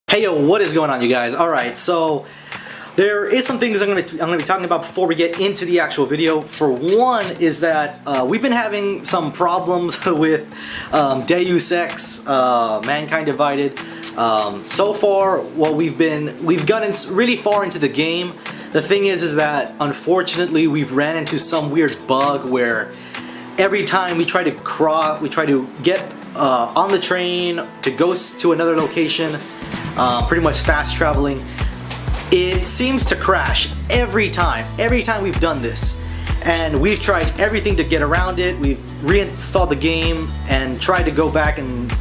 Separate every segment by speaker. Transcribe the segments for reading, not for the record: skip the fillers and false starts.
Speaker 1: Hey yo, what is going on, you guys? Alright, so there is some things I'm gonna be talking about before we get into the actual video. For one is that we've been having some problems with Deus Ex, Mankind Divided. So far, well, we've gotten really far into the game. The thing is that unfortunately we've ran into some weird bug where every time we try to get on the train to go to another location, pretty much fast traveling, it seems to crash every time we've done this. And we've tried everything to get around it. We've reinstalled the game and tried to go back, and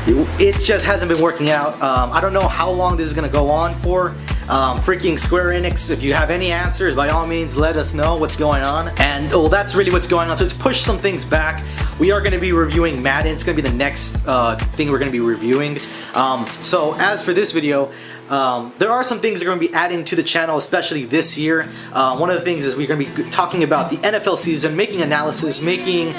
Speaker 1: it just hasn't been working out. I don't know how long this is gonna go on for. Freaking Square Enix, if you have any answers, by all means let us know what's going on. And well, that's really what's going on. So it's pushed some things back. We are going to be reviewing Madden. It's going to be the next thing we're going to be reviewing. So as for this video, there are some things that are going to be adding to the channel, especially this year. One of the things is we're going to be talking about the NFL season, making analysis, making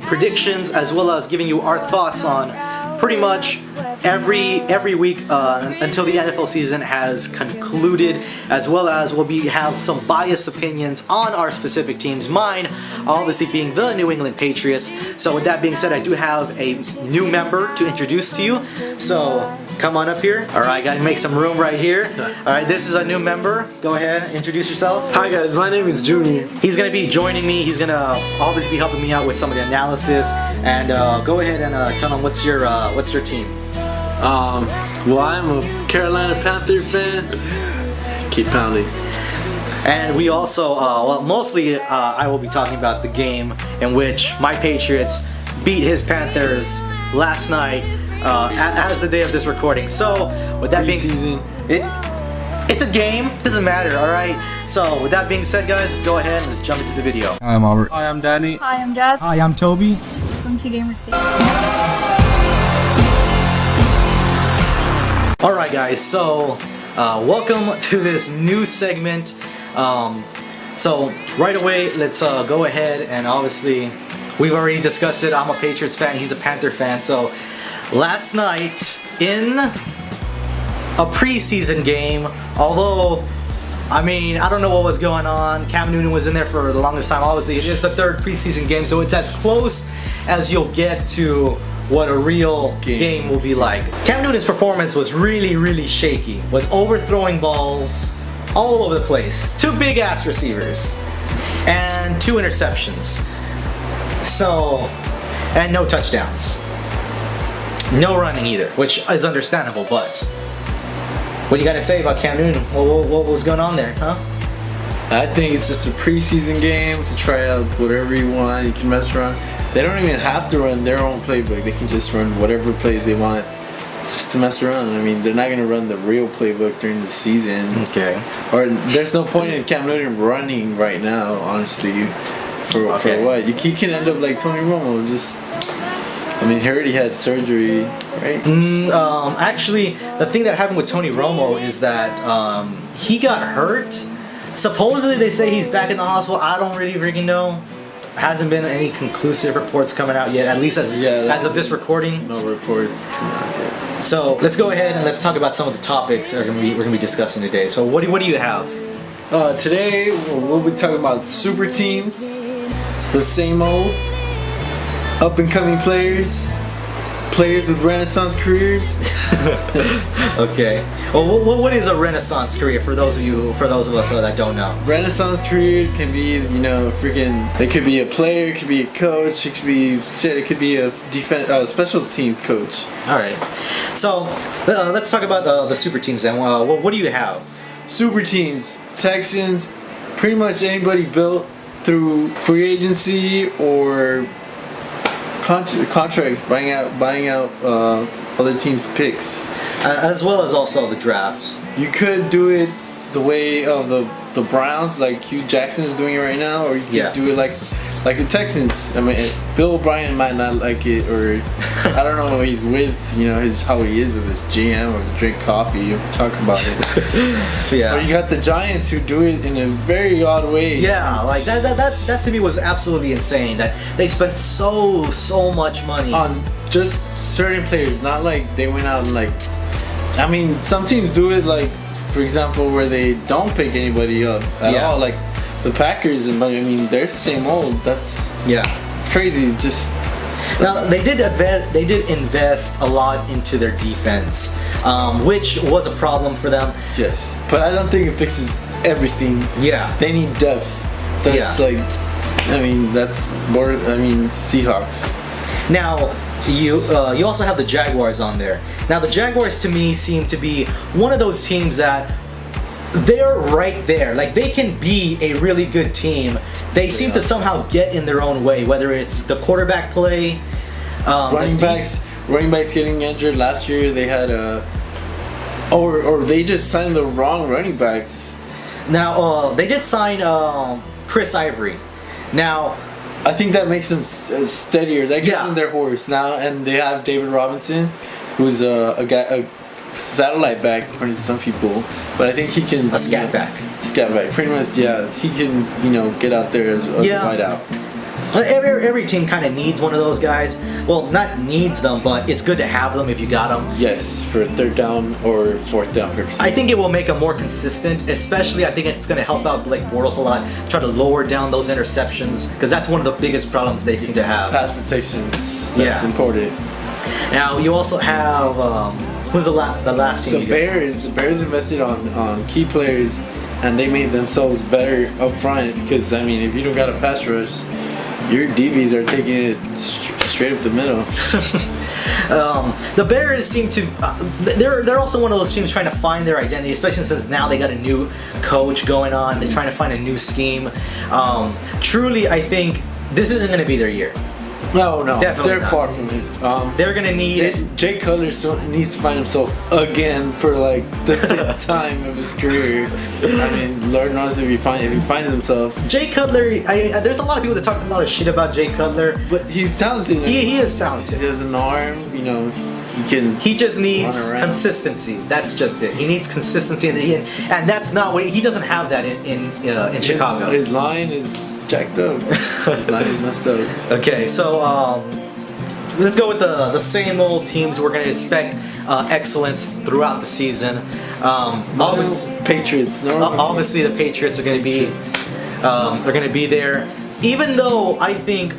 Speaker 1: predictions, as well as giving you our thoughts on pretty much every week until the NFL season has concluded, as well as we'll have some biased opinions on our specific teams. Mine obviously being the New England Patriots. So with that being said, I do have a new member to introduce to you. So come on up here. Alright, gotta make some room right here. Alright, this is a new member. Go ahead, introduce yourself.
Speaker 2: Hi guys, my name is Junior.
Speaker 1: He's gonna be joining me. He's gonna always be helping me out with some of the analysis. And go ahead and tell him what's your team.
Speaker 2: Well, I'm a Carolina Panther fan. Keep pounding.
Speaker 1: And we also, well, mostly I will be talking about the game in which my Patriots beat his Panthers last night, as the day of this recording. So with that being said, it's a game. Doesn't matter. All right. So with that being said, guys, let's go ahead and let's jump into the video.
Speaker 3: Hi, I'm Albert.
Speaker 4: Hi, I'm Danny.
Speaker 5: Hi, I'm Jazz.
Speaker 3: Hi, I'm Toby.
Speaker 5: Welcome to Gamer State.
Speaker 1: Alright guys, so welcome to this new segment. So right away, let's go ahead, and obviously we've already discussed it. I'm a Patriots fan, he's a Panther fan. So last night in a preseason game, although I mean, I don't know what was going on. Cam Newton was in there for the longest time. Obviously it is the third preseason game, so it's as close as you'll get to what a real game will be like. Cam Newton's performance was really shaky. Was overthrowing balls all over the place. 2 big ass receivers and 2 interceptions. So, and no touchdowns. No running either, which is understandable, but what do you gotta say about Cam Newton? What was going on there, huh?
Speaker 2: I think it's just a preseason game to try out whatever you want. You can mess around. They don't even have to run their own playbook. They can just run whatever plays they want just to mess around. I mean, they're not going to run the real playbook during the season.
Speaker 1: Okay.
Speaker 2: Or there's no point in Cam Newton running right now, honestly. For what? He can end up like Tony Romo. I mean, he already had surgery, right?
Speaker 1: Actually, the thing that happened with Tony Romo is that he got hurt. Supposedly, they say he's back in the hospital. I don't really freaking know. Hasn't been any conclusive reports coming out yet, at least as of this recording.
Speaker 2: No reports coming out yet.
Speaker 1: So let's go ahead and let's talk about some of the topics we're gonna be discussing today. So what do you have?
Speaker 2: Today we'll be talking about super teams, the same old, up and coming players with renaissance careers.
Speaker 1: Okay. Well, what is a renaissance career for those of us that don't know?
Speaker 2: Renaissance career can be, it could be a player, it could be a coach, it could be a special teams coach.
Speaker 1: All right. So let's talk about the super teams then. What do you have?
Speaker 2: Super teams, Texans, pretty much anybody built through free agency or contracts, buying out other teams' picks,
Speaker 1: as well as also the draft.
Speaker 2: You could do it the way of the Browns, like Hugh Jackson is doing it right now, or you could do it like Like the Texans, I mean, Bill O'Brien might not like it, or I don't know what he's with, how he is with his GM, or to drink coffee, you have to talk about it.
Speaker 1: Yeah.
Speaker 2: Or you got the Giants who do it in a very odd way.
Speaker 1: Yeah, like that to me was absolutely insane. That they spent so much money
Speaker 2: on just certain players, not like they went out and like. I mean, some teams do it like, for example, where they don't pick anybody up at all, like. The Packers, but I mean, they're the same old. It's crazy. Just
Speaker 1: now they did invest a lot into their defense, which was a problem for them.
Speaker 2: Yes, but I don't think it fixes everything.
Speaker 1: Yeah,
Speaker 2: they need depth. That's like, I mean, that's more. I mean, Seahawks.
Speaker 1: Now you also have the Jaguars on there. Now the Jaguars to me seem to be one of those teams that. They're right there. Like, they can be a really good team. They seem to somehow get in their own way, whether it's the quarterback play,
Speaker 2: running backs getting injured. Last year they had or they just signed the wrong running backs.
Speaker 1: Now they did sign Chris Ivory. Now
Speaker 2: I think that makes them steadier. That gives them their horse now, and they have David Robinson, who's a satellite back according to some people, but I think he can
Speaker 1: a scat back,
Speaker 2: pretty much. Yeah, he can get out there as a wide out.
Speaker 1: Every team kind of needs one of those guys. Well, not needs them, but it's good to have them if you got them.
Speaker 2: Yes, for third down or fourth down purposes.
Speaker 1: I think it will make them more consistent, especially I think it's going to help out Blake Bortles a lot, try to lower down those interceptions, because that's one of the biggest problems they seem to have.
Speaker 2: Pass protections, that's important.
Speaker 1: Now, you also have... who's the last team?
Speaker 2: The Bears. The Bears invested on key players, and they made themselves better up front. Because I mean, if you don't got a pass rush, your DBs are taking it straight up the middle.
Speaker 1: The Bears seem to. They're also one of those teams trying to find their identity, especially since now they got a new coach going on. They're trying to find a new scheme. Truly, I think this isn't going to be their year.
Speaker 2: No,
Speaker 1: definitely
Speaker 2: they're far from it.
Speaker 1: They're gonna need.
Speaker 2: Jay Cutler needs to find himself again for like the fifth time of his career. I mean, Lord knows if he finds himself.
Speaker 1: Jay Cutler. There's a lot of people that talk a lot of shit about Jay Cutler,
Speaker 2: but he's talented.
Speaker 1: He is talented.
Speaker 2: He has an arm. He can.
Speaker 1: He just needs consistency. That's just it. He needs consistency, and that's not what he doesn't have that in Chicago.
Speaker 2: His line is jacked up. His line is messed up.
Speaker 1: Okay, so let's go with the same old teams. We're going to expect excellence throughout the season.
Speaker 2: Patriots.
Speaker 1: Obviously, the Patriots are going to be they're going to be there. Even though I think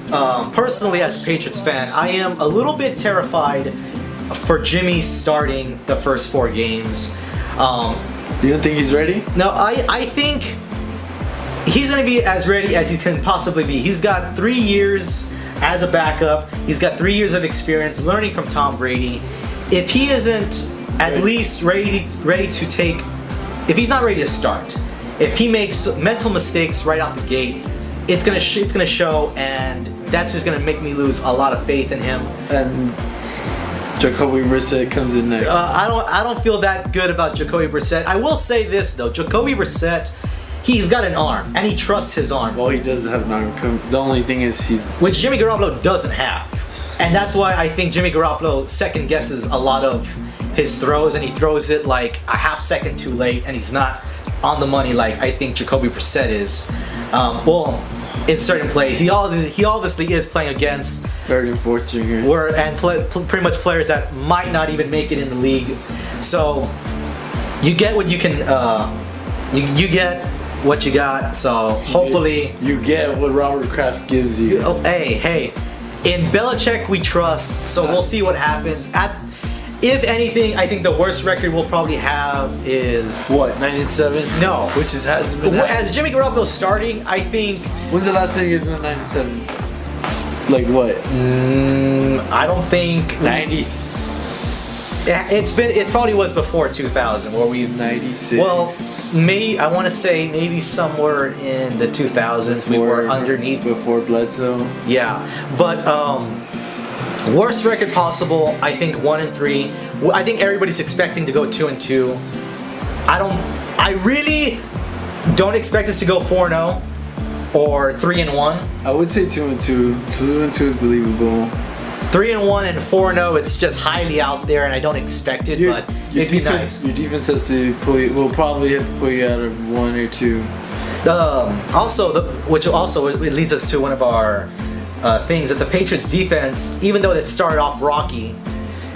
Speaker 1: personally, as a Patriots fan, I am a little bit terrified for Jimmy starting the first 4 games.
Speaker 2: You don't think he's ready?
Speaker 1: No, I think he's going to be as ready as he can possibly be. He's got 3 years as a backup. He's got 3 years of experience learning from Tom Brady. If he isn't at least ready to take, if he's not ready to start, if he makes mental mistakes right out the gate, it's gonna show, and that's just gonna make me lose a lot of faith in him.
Speaker 2: And Jacoby Brissett comes in next.
Speaker 1: I don't feel that good about Jacoby Brissett. I will say this though, Jacoby Brissett, he's got an arm, and he trusts his arm.
Speaker 2: Well, he does have an arm. The only thing is
Speaker 1: which Jimmy Garoppolo doesn't have, and that's why I think Jimmy Garoppolo second guesses a lot of his throws, and he throws it like a half second too late, and he's not on the money like I think Jacoby Brissett is. Well, in certain plays, he obviously is playing against
Speaker 2: third and fourth stringers,
Speaker 1: pretty much players that might not even make it in the league. So you get what you can. You get what you got. So hopefully
Speaker 2: you get what Robert Kraft gives you.
Speaker 1: Oh, hey, in Belichick we trust. So we'll see what happens. If anything, I think the worst record we'll probably have is
Speaker 2: what, 9-7?
Speaker 1: No,
Speaker 2: which hasn't been.
Speaker 1: As Jimmy Garoppolo starting, I think.
Speaker 2: When's the last time you guys went 9-7? Like what?
Speaker 1: I don't think
Speaker 2: 90.
Speaker 1: It probably was before 2000 where we
Speaker 2: 96.
Speaker 1: Well, I want to say maybe somewhere in the 2000s we were underneath
Speaker 2: before Bledsoe.
Speaker 1: Yeah, but worst record possible, I think 1-3. I think everybody's expecting to go 2-2. I really don't expect us to go 4-0. or 3-1.
Speaker 2: I would say 2-2. 2-2 is believable.
Speaker 1: 3-1 and 4-0, it's just highly out there, and I don't expect it, but it'd be nice.
Speaker 2: Your defense has to pull you. Will probably have to pull you out of 1 or 2.
Speaker 1: Which also it leads us to one of our things that the Patriots defense, even though it started off rocky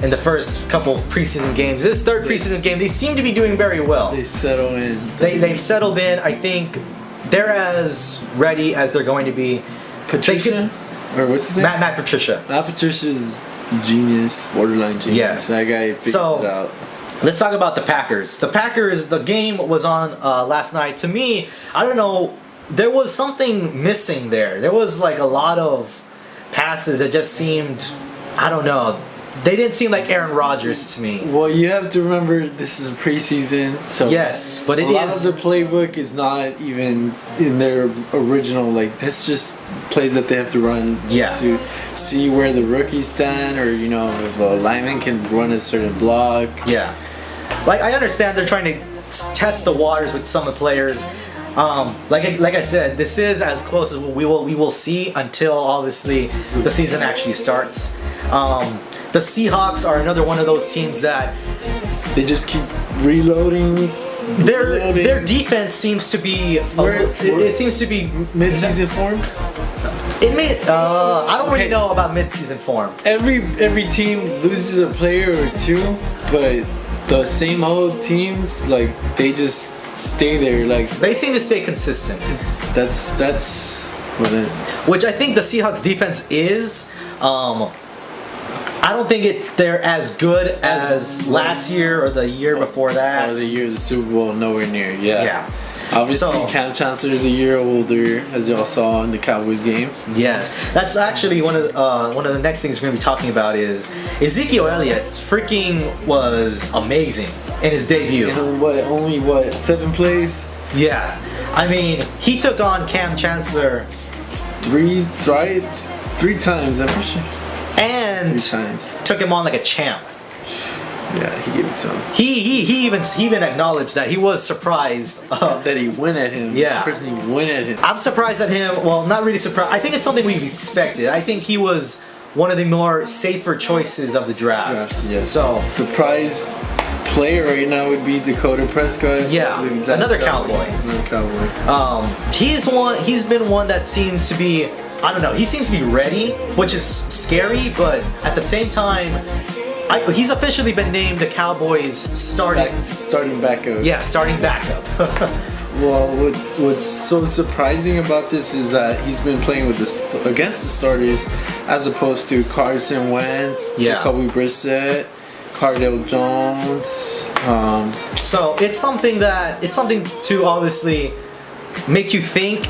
Speaker 1: in the first couple preseason games, this third preseason game, they seem to be doing very well.
Speaker 2: They settle in.
Speaker 1: They've settled in. I think they're as ready as they're going to be.
Speaker 2: Patricia? Or what's his name?
Speaker 1: Matt Patricia.
Speaker 2: Matt Patricia's genius, borderline genius.
Speaker 1: Yes.
Speaker 2: That guy figures it out.
Speaker 1: Let's talk about the Packers. The game was on last night. To me, I don't know, there was something missing there. There was like a lot of passes that just seemed, I don't know, they didn't seem like Aaron Rodgers to me.
Speaker 2: Well, you have to remember this is preseason, so
Speaker 1: yes, but
Speaker 2: a lot of the playbook is not even in their original. Like, that's just plays that they have to run just to see where the rookies stand, or if a lineman can run a certain block.
Speaker 1: Yeah, like I understand they're trying to test the waters with some of the players. Like I said, this is as close as we will see until obviously the season actually starts. The Seahawks are another one of those teams that
Speaker 2: they just keep reloading.
Speaker 1: Their defense seems to be it seems to be
Speaker 2: mid-season form.
Speaker 1: I don't really know about mid-season form.
Speaker 2: Every team loses a player or two, but the same old teams, like, they just stay there. Like,
Speaker 1: they seem to stay consistent.
Speaker 2: That's what it.
Speaker 1: Which I think the Seahawks defense is. I don't think they're as good as last year or the year before that.
Speaker 2: Or the year of the Super Bowl, nowhere near. Yeah. Obviously, Cam Chancellor is a year older, as y'all saw in the Cowboys game.
Speaker 1: Yes, that's actually one of the next things we're gonna be talking about is Ezekiel Elliott. Freaking was amazing in his debut.
Speaker 2: And only 7 plays?
Speaker 1: Yeah, I mean, he took on Cam Chancellor
Speaker 2: three times, I'm sure.
Speaker 1: And
Speaker 2: 3 times.
Speaker 1: Took him on like a champ.
Speaker 2: Yeah, he gave it to him.
Speaker 1: He even acknowledged that he was surprised
Speaker 2: that he went at him.
Speaker 1: Yeah,
Speaker 2: the person he went at him.
Speaker 1: I'm surprised at him. Well, not really surprised. I think it's something we've expected. I think he was one of the more safer choices of the draft.
Speaker 2: Yeah.
Speaker 1: So
Speaker 2: surprise player right now would be Dakota Prescott.
Speaker 1: Yeah, another Cowboy.
Speaker 2: Another Cowboy.
Speaker 1: He's been one that seems to be, I don't know, he seems to be ready, which is scary, but at the same time, he's officially been named the Cowboys starting
Speaker 2: backup.
Speaker 1: Yeah, starting backup.
Speaker 2: Well, what's so surprising about this is that he's been playing with against the starters, as opposed to Carson Wentz, Jacoby Brissett, Cardale Jones.
Speaker 1: So it's something to obviously make you think.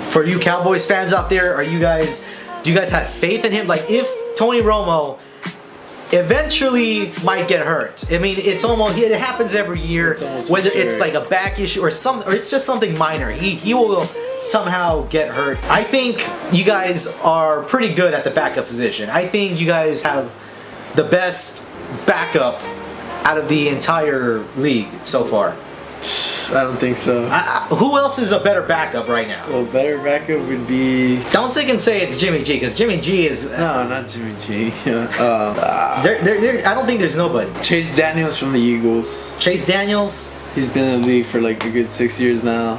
Speaker 1: For you Cowboys fans out there, do you guys have faith in him? Like, if Tony Romo eventually might get hurt, I mean, it happens every year. Whether it's like a back issue or it's just something minor, he will somehow get hurt. I think you guys are pretty good at the backup position. I think you guys have the best backup out of the entire league so far.
Speaker 2: I don't think so.
Speaker 1: Who else is a better backup right now?
Speaker 2: A better backup would be...
Speaker 1: Don't take and say it's Jimmy G, because Jimmy G is...
Speaker 2: No, not Jimmy G.
Speaker 1: I don't think there's nobody.
Speaker 2: Chase Daniels from the Eagles.
Speaker 1: Chase Daniels?
Speaker 2: He's been in the league for like a good 6 years now.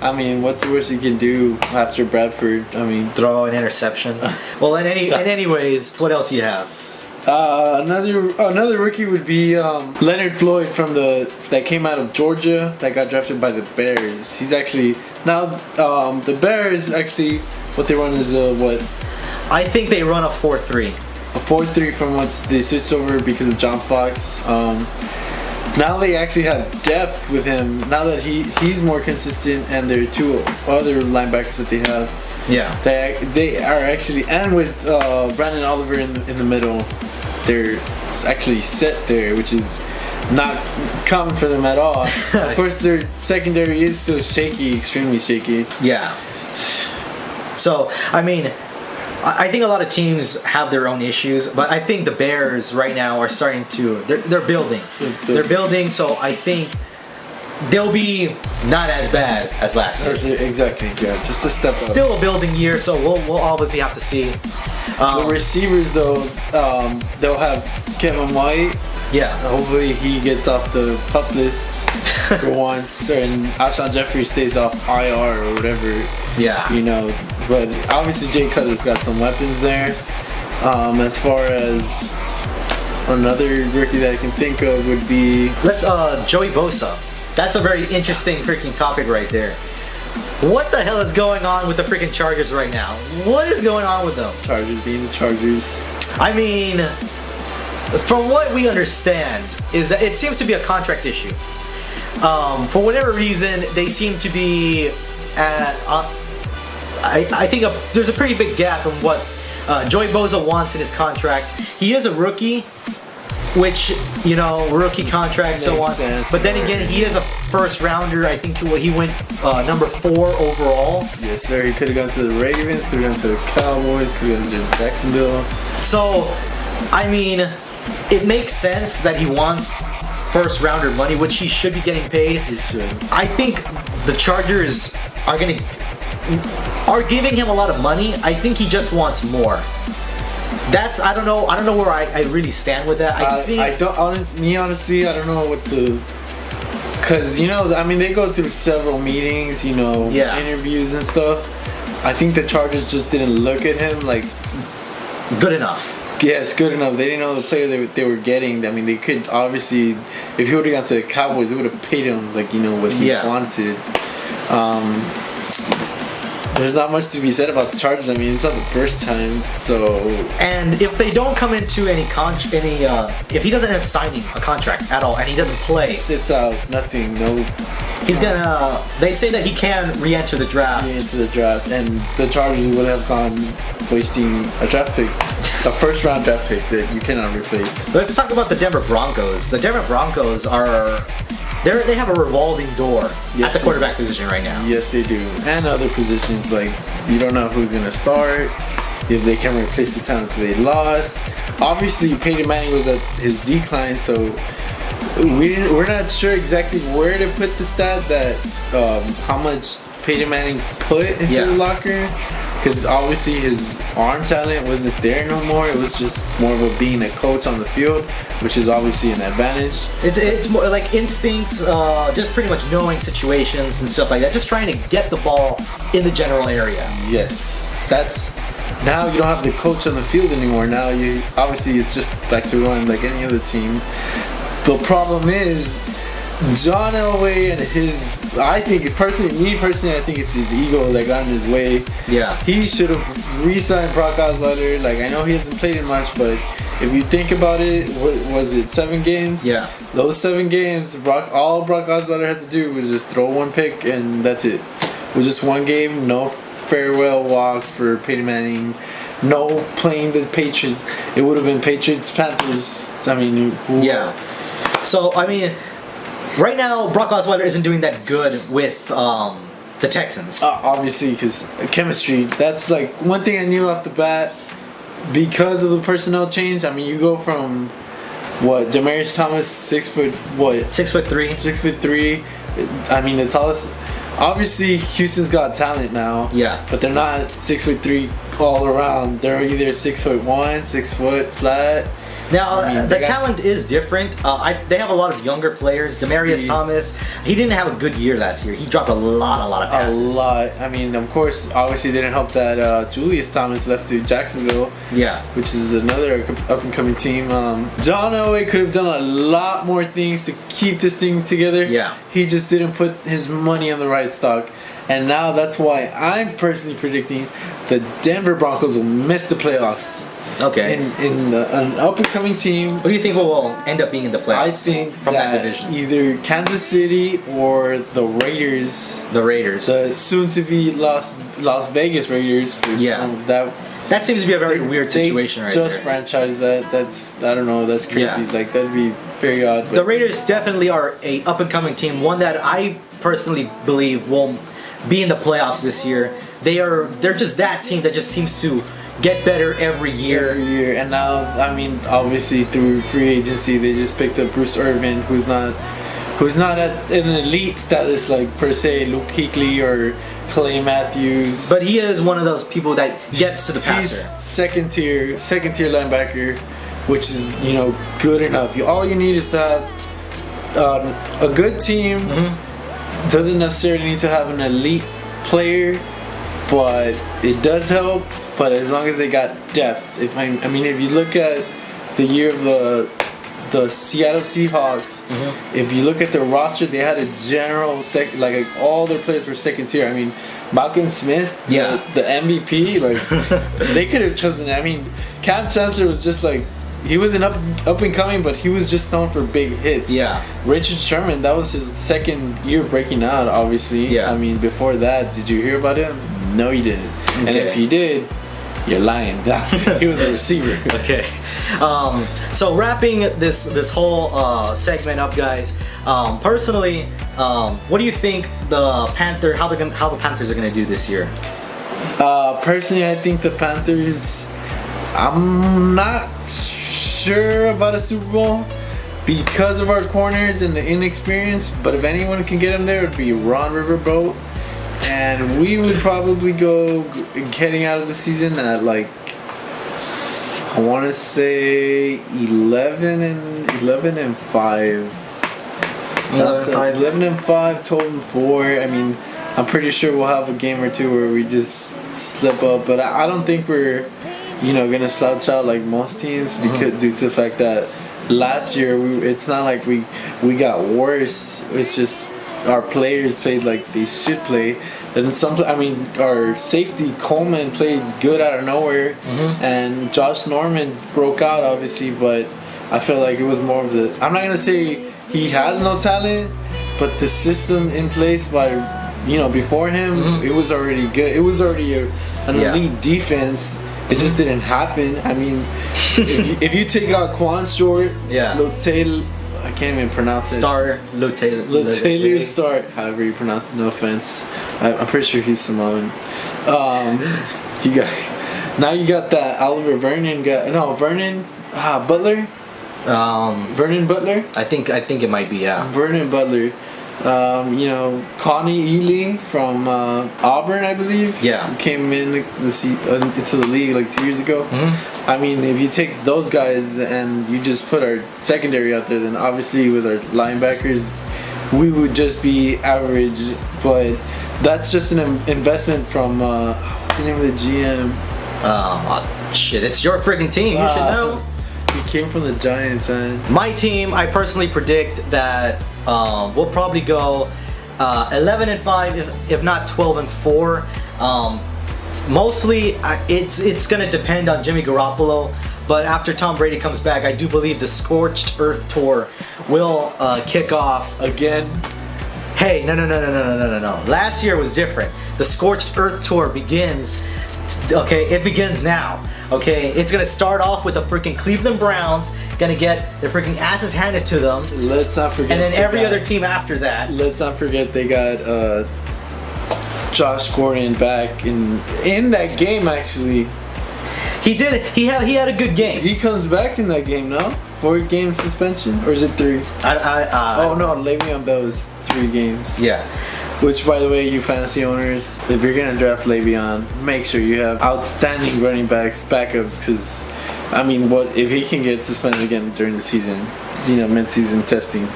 Speaker 2: I mean, what's the worst you can do after Bradford? I mean...
Speaker 1: Throw an interception. Well, anyways, what else you have?
Speaker 2: Another rookie would be Leonard Floyd that came out of Georgia, that got drafted by the Bears. He's actually now the Bears actually what they run is what?
Speaker 1: I think they run a 4-3.
Speaker 2: A 4-3 from what they switched over because of John Fox. Now they actually have depth with him. Now that he's more consistent, and there are 2 other linebackers that they have.
Speaker 1: Yeah,
Speaker 2: they are actually, and with Brandon Oliver in the middle, they're actually set there, which is not common for them at all. Of course, their secondary is still shaky, extremely shaky.
Speaker 1: Yeah. So, I mean, I think a lot of teams have their own issues, but I think the Bears right now are starting to they're building. They're building, so I think they'll be not as bad as last year.
Speaker 2: Exactly, yeah, just a step up.
Speaker 1: Still a building year, so we'll obviously have to see.
Speaker 2: The receivers, though, they'll have Kevin White.
Speaker 1: Yeah.
Speaker 2: Hopefully he gets off the pup list for once, and Alshon Jeffrey stays off IR or whatever.
Speaker 1: Yeah.
Speaker 2: You know, but obviously Jay Cutler's got some weapons there. As far as another rookie that I can think of would be
Speaker 1: Joey Bosa. That's a very interesting freaking topic right there. What the hell is going on with the freaking Chargers right now? What is going on with them?
Speaker 2: Chargers being the Chargers.
Speaker 1: I mean, from what we understand, is that it seems to be a contract issue. For whatever reason, they seem to be at. I think there's a pretty big gap in what Joey Bosa wants in his contract. He is a rookie, which, you know, rookie contract, so on. But then again, he is a first rounder. I think he went number 4 overall.
Speaker 2: Yes, sir. He could have gone to the Ravens, could have gone to the Cowboys, could have gone to Jacksonville.
Speaker 1: So, I mean, it makes sense that he wants first rounder money, which he should be getting paid.
Speaker 2: He should.
Speaker 1: I think the Chargers are giving him a lot of money. I think he just wants more. I don't know where I really stand with that.
Speaker 2: Honestly, I don't know what because, you know, I mean, they go through several meetings, you know, interviews and stuff. I think the Chargers just didn't look at him like
Speaker 1: good enough.
Speaker 2: Yes, good enough. They didn't know the player they were getting. I mean, they could obviously, if he would have gone to the Cowboys, they would have paid him, like, you know, what he wanted. There's not much to be said about the Chargers. I mean, it's not the first time, so.
Speaker 1: And if they don't come into if he doesn't end up signing a contract at all and he doesn't play,
Speaker 2: sits out, nothing, no.
Speaker 1: He's gonna. They say that he can re-enter the draft.
Speaker 2: Re-enter the draft, and the Chargers would have gone wasting a draft pick, a first-round draft pick that you cannot replace.
Speaker 1: Let's talk about the Denver Broncos. The Denver Broncos they have a revolving door at the quarterback position right now.
Speaker 2: Yes, they do, and other positions, like you don't know who's gonna start, if they can replace the talent they lost. Obviously, Peyton Manning was at his decline, so we're not sure exactly where to put the stat that how much Peyton Manning put into the locker, because obviously his arm talent wasn't there no more. It was just more of being a coach on the field, which is obviously an advantage.
Speaker 1: It's more like instincts, just pretty much knowing situations and stuff like that, just trying to get the ball in the general area.
Speaker 2: Yes, now you don't have the coach on the field anymore. Now it's just back to run like any other team. The problem is John Elway and I think it's his ego that got in his way.
Speaker 1: Yeah. He
Speaker 2: should have re-signed Brock Osweiler. Like, I know he hasn't played it much, but if you think about it, what was it, 7 games?
Speaker 1: Yeah.
Speaker 2: Those 7 games, all Brock Osweiler had to do was just throw 1 pick, and that's it. It was just 1 game, no farewell walk for Peyton Manning. No playing the Patriots. It would have been Patriots, Panthers. I mean,
Speaker 1: yeah. So, I mean, right now, Brock Osweiler isn't doing that good with the Texans.
Speaker 2: Obviously, because chemistry, that's like one thing I knew off the bat because of the personnel change. I mean, you go from, Demaryius Thomas, 6'3". 6'3". I mean, the tallest. Obviously, Houston's got talent now.
Speaker 1: Yeah.
Speaker 2: But they're not 6'3" all around. They're either 6'1", 6 foot flat.
Speaker 1: Now, the talent is different. They have a lot of younger players. Demaryius Thomas, he didn't have a good year last year. He dropped a lot of passes.
Speaker 2: A lot. I mean, of course, obviously didn't help that Julius Thomas left to Jacksonville.
Speaker 1: Yeah.
Speaker 2: Which is another up-and-coming team. John Elway could have done a lot more things to keep this thing together.
Speaker 1: Yeah.
Speaker 2: He just didn't put his money on the right stock. And now that's why I'm personally predicting the Denver Broncos will miss the playoffs.
Speaker 1: Okay.
Speaker 2: In an up-and-coming team.
Speaker 1: What do you think will end up being in the playoffs?
Speaker 2: I think
Speaker 1: from that division,
Speaker 2: either Kansas City or the Raiders.
Speaker 1: The Raiders.
Speaker 2: The soon-to-be Las Vegas Raiders.
Speaker 1: That seems to be a very weird situation right there.
Speaker 2: Just franchise that. I don't know. That's crazy. Yeah. Like, that'd be very odd.
Speaker 1: The Raiders definitely are a up-and-coming team. One that I personally believe will be in the playoffs this year. They're just that team that just seems to get better every year.
Speaker 2: And now, I mean, obviously through free agency, they just picked up Bruce Irvin, who's not who's not at an elite status like per se Luke Kuechly or Clay Matthews.
Speaker 1: But he is one of those people that gets to the passer.
Speaker 2: He's second tier linebacker, which is good enough. All you need is to have a good team.
Speaker 1: Mm-hmm.
Speaker 2: Doesn't necessarily need to have an elite player, but it does help. But as long as they got depth, if you look at the year of the Seattle Seahawks, if you look at their roster, they had a general all their players were second tier. I mean, Malcolm Smith, the MVP, they could have chosen. I mean, Cam Chancellor was just he was an up and coming, but he was just known for big hits.
Speaker 1: Yeah.
Speaker 2: Richard Sherman, that was his second year breaking out, obviously.
Speaker 1: Yeah.
Speaker 2: I mean, before that, did you hear about him? No, you didn't. Okay. And if you did, you're lying. He was a receiver.
Speaker 1: Okay. So wrapping this whole segment up, guys. Personally, what do you think how the Panthers are gonna do this year?
Speaker 2: Personally, I think the Panthers. I'm not sure about a Super Bowl because of our corners and the inexperience. But if anyone can get them there, it would be Ron Riverboat. And we would probably go heading out of the season at I want to say 11 and 5. 11 and 5, 12 and 4. I mean, I'm pretty sure we'll have a game or two where we just slip up, but I don't think we're gonna slouch out like most teams because due to the fact that last year it's not like we got worse. It's just our players played like they should play. And our safety Coleman played good out of nowhere, and Josh Norman broke out obviously, but I feel like it was more of the. I'm not gonna say he has no talent, but the system in place by before him, it was already good. It was already an elite defense. It just didn't happen. I mean, if you take out Quan Short, Lotail. I can't even pronounce it. Lotail Star, however you pronounce it. No offense. I'm pretty sure he's Samoan. You got that Oliver Vernon guy. No, Vernon Butler. Vernon Butler.
Speaker 1: I think it might be
Speaker 2: Vernon Butler. Connie Ealing from Auburn, I believe.
Speaker 1: Yeah.
Speaker 2: Came into the league 2 years ago. I mean, if you take those guys and you just put our secondary out there, then obviously with our linebackers, we would just be average. But that's just an investment from what's the name of the GM?
Speaker 1: Shit, it's your friggin' team. You should know.
Speaker 2: He came from the Giants, man.
Speaker 1: My team, I personally predict that we'll probably go 11 and 5, if not 12 and 4. Mostly, it's gonna depend on Jimmy Garoppolo. But after Tom Brady comes back, I do believe the Scorched Earth Tour will kick off
Speaker 2: again.
Speaker 1: Hey, no. Last year was different. The Scorched Earth Tour begins. Okay, it begins now. Okay, it's gonna start off with the freaking Cleveland Browns, gonna get their freaking asses handed to them.
Speaker 2: Let's not forget.
Speaker 1: And then every other team after that.
Speaker 2: Let's not forget they got Josh Gordon back in that game. Actually,
Speaker 1: he did. He had a good game.
Speaker 2: He comes back in that game, no? 4-game suspension, or is it 3? Oh no, Le'Veon Bell is 3 games.
Speaker 1: Yeah.
Speaker 2: Which, by the way, you fantasy owners, if you're gonna draft Le'Veon, make sure you have outstanding running backups, because, I mean, what if he can get suspended again during the season? Mid-season testing.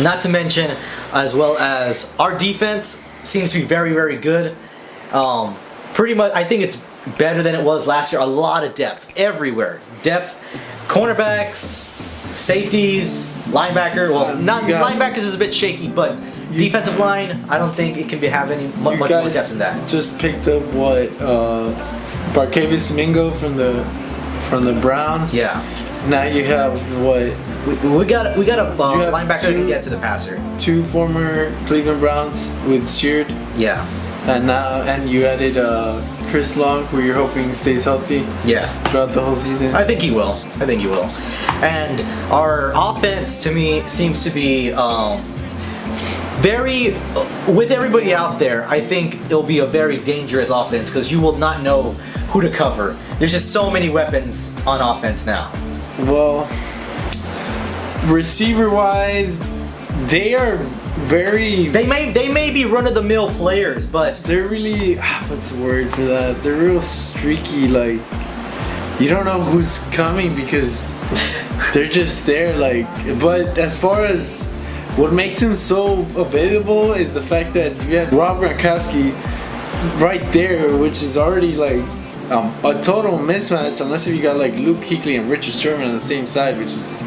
Speaker 1: Not to mention, as well as our defense seems to be very, very good. Pretty much, I think it's better than it was last year. A lot of depth everywhere. Depth, cornerbacks, safeties, linebacker. Well, linebackers is a bit shaky, but. Defensive line, I don't think it can have any much more depth than that.
Speaker 2: Just picked up Barkevius Mingo from the Browns.
Speaker 1: Yeah.
Speaker 2: Now you have what?
Speaker 1: We got a linebacker that can get to the passer.
Speaker 2: 2 former Cleveland Browns with Sheard.
Speaker 1: Yeah.
Speaker 2: And you added Chris Long, who you're hoping stays healthy.
Speaker 1: Yeah.
Speaker 2: Throughout the whole season.
Speaker 1: I think he will. And our offense, to me, seems to be. With everybody out there, I think it'll be a very dangerous offense because you will not know who to cover. There's just so many weapons on offense now.
Speaker 2: Well, receiver-wise, they are very.
Speaker 1: They may be run-of-the-mill players, but
Speaker 2: they're really, what's the word for that? They're real streaky. Like, you don't know who's coming because they're just there. Like, but as far as what makes him so available is the fact that you have Rob Gronkowski right there, which is already like a total mismatch unless if you got like Luke Kuechly and Richard Sherman on the same side, which is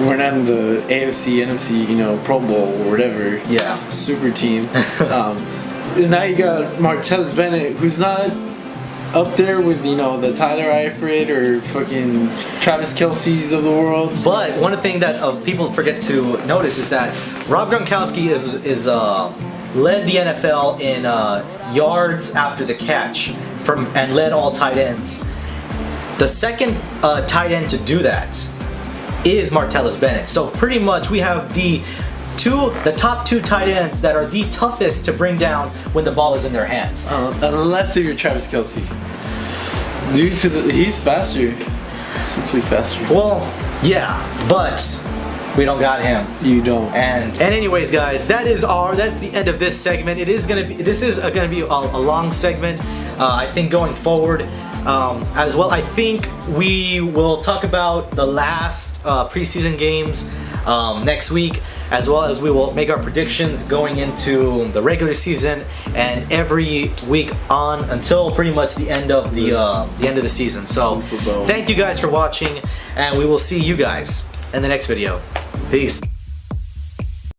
Speaker 2: we're not in the AFC, NFC, Pro Bowl or whatever.
Speaker 1: Yeah,
Speaker 2: super team. Now you got Martellus Bennett, who's not up there with the Tyler Eifert or fucking Travis Kelce's of the world.
Speaker 1: But one of the things that people forget to notice is that Rob Gronkowski is led the NFL in yards after the catch and led all tight ends. The second tight end to do that is Martellus Bennett. So pretty much we have the top two tight ends that are the toughest to bring down when the ball is in their hands.
Speaker 2: Unless if you're Travis Kelce. He's faster. Simply faster.
Speaker 1: Well, yeah, but we don't got him.
Speaker 2: You don't.
Speaker 1: And anyways, guys, that's the end of this segment. This is gonna be a long segment. I think going forward. As well, I think we will talk about the last preseason games next week, as well as we will make our predictions going into the regular season and every week on until pretty much the end of the season. So, thank you guys for watching, and we will see you guys in the next video. Peace.